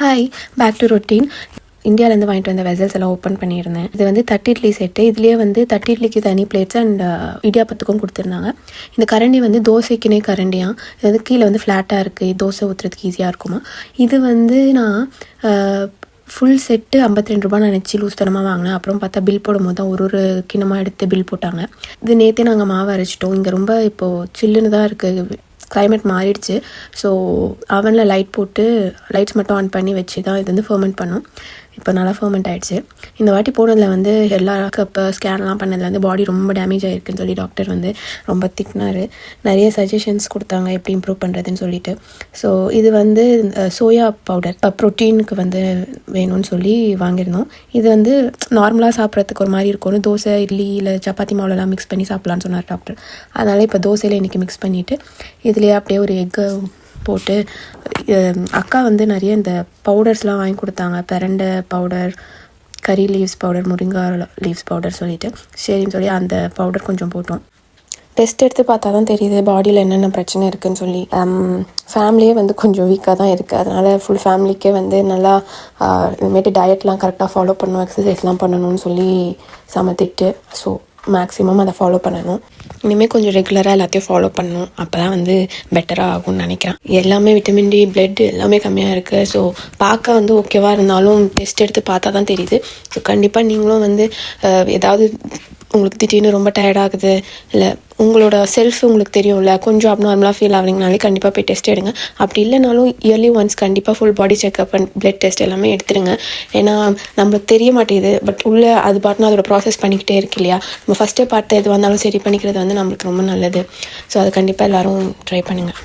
Hi, back to routine. இந்தியாவிலேருந்து வாங்கிட்டு வந்த வெசல்ஸ் எல்லாம் ஓப்பன் பண்ணியிருந்தேன். இது வந்து 30 இட்லி செட்டு. இதுலேயே வந்து 30 இட்லிக்கு தனி பிளேட்ஸ் அண்ட் இடியாப்பத்துக்கும் கொடுத்துருந்தாங்க. இந்த கரண்டி வந்து தோசைக்குனே கரண்டியாக, இது வந்து கீழே வந்து ஃப்ளாட்டாக இருக்குது, தோசை ஊற்றுறதுக்கு ஈஸியாக இருக்குமா. இது வந்து நான் ஃபுல் செட்டு 52 ரூபா நினச்சி லூஸ் தனமாக வாங்கினேன். அப்புறம் பார்த்தா பில் போடும்போது தான் ஒரு கிண்ணமாக எடுத்து பில் போட்டாங்க. இது நேற்றே நாங்கள் மாவு அரைச்சிட்டோம். இங்கே ரொம்ப இப்போது சில்லுன்னு தான் இருக்குது, கிளைமேட் மாறிடுச்சு. ஸோ அவனில் லைட் போட்டு லைட்ஸ் மட்டும் ஆன் பண்ணி வச்சு தான் இது வந்து ஃபர்மெண்ட் பண்ணோம். இப்போ நல்லா ஃபர்மெண்ட் ஆகிடுச்சு. இந்த வாட்டி போனதில் வந்து எல்லா கப்பை ஸ்கேன்லாம் பண்ணதில் வந்து பாடி ரொம்ப டேமேஜ் ஆகிருக்குன்னு சொல்லி டாக்டர் வந்து ரொம்ப திட்டினார். நிறைய சஜஷன்ஸ் கொடுத்தாங்க எப்படி இம்ப்ரூவ் பண்ணுறதுன்னு சொல்லிட்டு. ஸோ இது வந்து சோயா பவுடர் ப்ரோட்டீனுக்கு வந்து வேணும்னு சொல்லி வாங்கியிருந்தோம். இது வந்து நார்மலாக சாப்பிட்றதுக்கு ஒரு மாதிரி இருக்கும்னு தோசை இட்லி இல்லை சப்பாத்தி மாவுலலாம் மிக்ஸ் பண்ணி சாப்பிட்லான்னு சொன்னார் டாக்டர். அதனால் இப்போ தோசையில் இன்றைக்கி மிக்ஸ் பண்ணிவிட்டு இதுலேயே அப்படியே ஒரு எக்கு போட்டு, அக்கா வந்து நிறைய இந்த பவுடர்ஸ்லாம் வாங்கி கொடுத்தாங்க. பிரண்டை பவுடர், கறி லீவ்ஸ் பவுடர், முருங்கா லீவ்ஸ் பவுடர் சொல்லிவிட்டு சரின்னு சொல்லி அந்த பவுடர் கொஞ்சம் போட்டோம். டெஸ்ட் எடுத்து பார்த்தா தான் தெரியுது பாடியில் என்னென்ன பிரச்சனை இருக்குதுன்னு சொல்லி. ஃபேமிலியே வந்து கொஞ்சம் வீக்காக தான் இருக்குது. அதனால் ஃபுல் ஃபேமிலிக்கே வந்து நல்லா இதுமாரி டயட்லாம் கரெக்டாக ஃபாலோ பண்ணணும், எக்ஸசைஸ்லாம் பண்ணணும்னு சொல்லி சமத்திட்டு, ஸோ மேக்ஸிமம் அதை ஃபாலோ பண்ணணும். இனிமேல் கொஞ்சம் ரெகுலராக எல்லாத்தையும் ஃபாலோ பண்ணணும். அப்போ தான் வந்து பெட்டராக ஆகும்னு நினைக்கிறேன். எல்லாமே விட்டமின் டி, பிளட் எல்லாமே கம்மியாக இருக்குது. ஸோ பார்க்க வந்து ஓகேவாக இருந்தாலும் டெஸ்ட் எடுத்து பார்த்தா தான் தெரியுது. ஸோ கண்டிப்பாக நீங்களும் வந்து ஏதாவது உங்களுக்கு திடீர்னு ரொம்ப டயர்டாகுது, இல்லை உங்களோட செல்ஃப் உங்களுக்கு தெரியும்ல, கொஞ்சம் அப்நார்மலாக ஃபீல் ஆகுறீங்கனாலே கண்டிப்பாக போய் டெஸ்ட் எடுங்க. அப்படி இல்லைனாலும் இயர்லி ஒன்ஸ் கண்டிப்பாக full body checkup and blood test எல்லாமே எடுத்துடுங்க. ஏன்னா நம்மளுக்கு தெரிய மாட்டேங்குது, பட் உள்ளே அது பாட்டுன்னு அதோட ப்ராசஸ் பண்ணிக்கிட்டே இருக்கு இல்லையா. நம்ம ஃபஸ்ட்டே பார்த்து எது வந்தாலும் சரி பண்ணிக்கிறது வந்து நம்மளுக்கு ரொம்ப நல்லது. ஸோ அது கண்டிப்பாக எல்லோரும் ட்ரை பண்ணுங்கள்.